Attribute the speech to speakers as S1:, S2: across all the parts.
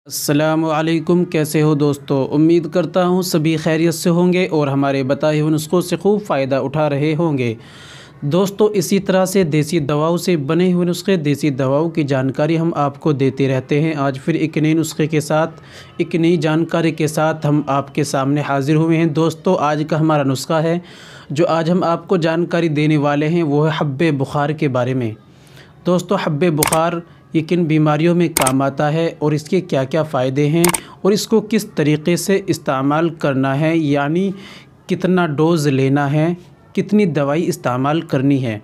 S1: अस्सलामुअलैकुम। कैसे हो दोस्तों? उम्मीद करता हूँ सभी खैरियत से होंगे और हमारे बताए हुए नुस्ख़ों से खूब फ़ायदा उठा रहे होंगे। दोस्तों, इसी तरह से देसी दवाओं से बने हुए नुस्खे, देसी दवाओं की जानकारी हम आपको देते रहते हैं। आज फिर एक नए नुस्खे के साथ, एक नई जानकारी के साथ हम आपके सामने हाज़िर हुए हैं। दोस्तों, आज का हमारा नुस्खा है, जो आज हम आपको जानकारी देने वाले हैं, वो है हब्बे बुखार के बारे में। दोस्तों, हब्बे बुखार ये किन बीमारियों में काम आता है और इसके क्या क्या फ़ायदे हैं और इसको किस तरीक़े से इस्तेमाल करना है, यानी कितना डोज़ लेना है, कितनी दवाई इस्तेमाल करनी है,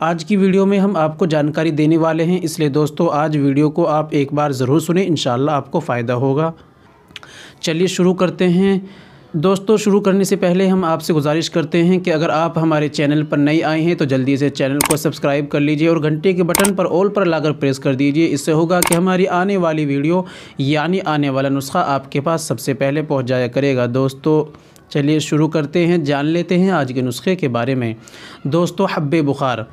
S1: आज की वीडियो में हम आपको जानकारी देने वाले हैं। इसलिए दोस्तों, आज वीडियो को आप एक बार ज़रूर सुनें, इंशाअल्लाह आपको फ़ायदा होगा। चलिए शुरू करते हैं। दोस्तों, शुरू करने से पहले हम आपसे गुजारिश करते हैं कि अगर आप हमारे चैनल पर नए आए हैं तो जल्दी से चैनल को सब्सक्राइब कर लीजिए और घंटे के बटन पर ऑल पर लाकर प्रेस कर दीजिए। इससे होगा कि हमारी आने वाली वीडियो यानी आने वाला नुस्खा आपके पास सबसे पहले पहुंच जाया करेगा। दोस्तों, चलिए शुरू करते हैं, जान लेते हैं आज के नुस्खे के बारे में। दोस्तों, हब्बे बुखार,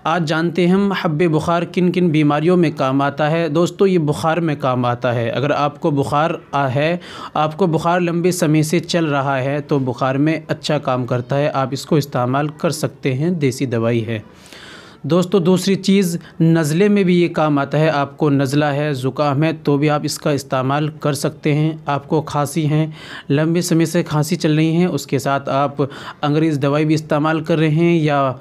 S1: आज जानते हैं हम हब्बे बुखार किन किन बीमारियों में काम आता है। दोस्तों, ये बुखार में काम आता है। अगर आपको बुखार है, आपको बुखार लंबे समय से चल रहा है तो बुखार में अच्छा काम करता है, आप इसको इस्तेमाल कर सकते हैं, देसी दवाई है। दोस्तों, दूसरी चीज़, नज़ले में भी ये काम आता है। आपको नज़ला है, ज़ुकाम है, तो भी आप इसका इस्तेमाल कर सकते हैं। आपको खांसी है, लंबे समय से खांसी चल रही है, उसके साथ आप अंग्रेज़ दवाई भी इस्तेमाल कर रहे हैं या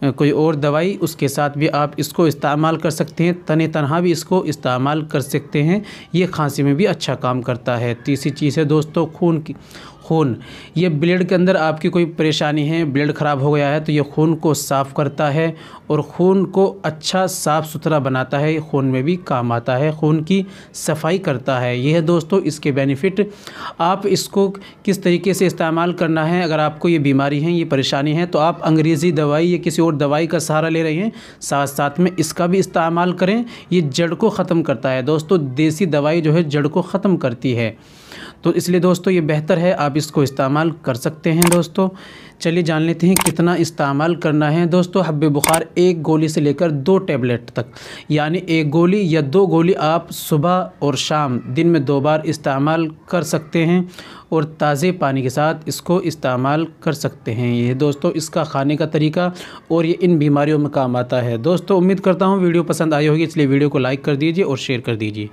S1: कोई और दवाई, उसके साथ भी आप इसको इस्तेमाल कर सकते हैं। तने तनहा भी इसको इस्तेमाल कर सकते हैं, ये खांसी में भी अच्छा काम करता है। तीसरी चीज़ है दोस्तों, खून, ये ब्लड के अंदर आपकी कोई परेशानी है, ब्लड ख़राब हो गया है, तो ये खून को साफ़ करता है और खून को अच्छा साफ़ सुथरा बनाता है। खून में भी काम आता है, खून की सफाई करता है। ये है दोस्तों इसके बेनिफिट। आप इसको किस तरीके से इस्तेमाल करना है, अगर आपको ये बीमारी है, ये परेशानी है, तो आप अंग्रेज़ी दवाई या किसी और दवाई का सहारा ले रहे हैं, साथ साथ में इसका भी इस्तेमाल करें। ये जड़ को ख़त्म करता है। दोस्तों, देसी दवाई जो है जड़ को ख़त्म करती है, तो इसलिए दोस्तों ये बेहतर है, आप इसको इस्तेमाल कर सकते हैं। दोस्तों, चलिए जान लेते हैं कितना इस्तेमाल करना है। दोस्तों, हब्बे बुखार 1 गोली से लेकर 2 टैबलेट तक, यानी 1 गोली या 2 गोली आप सुबह और शाम दिन में 2 बार इस्तेमाल कर सकते हैं और ताज़े पानी के साथ इसको इस्तेमाल कर सकते हैं। ये दोस्तों इसका खाने का तरीका और ये इन बीमारियों में काम आता है। दोस्तों, उम्मीद करता हूँ वीडियो पसंद आई होगी, इसलिए वीडियो को लाइक कर दीजिए और शेयर कर दीजिए।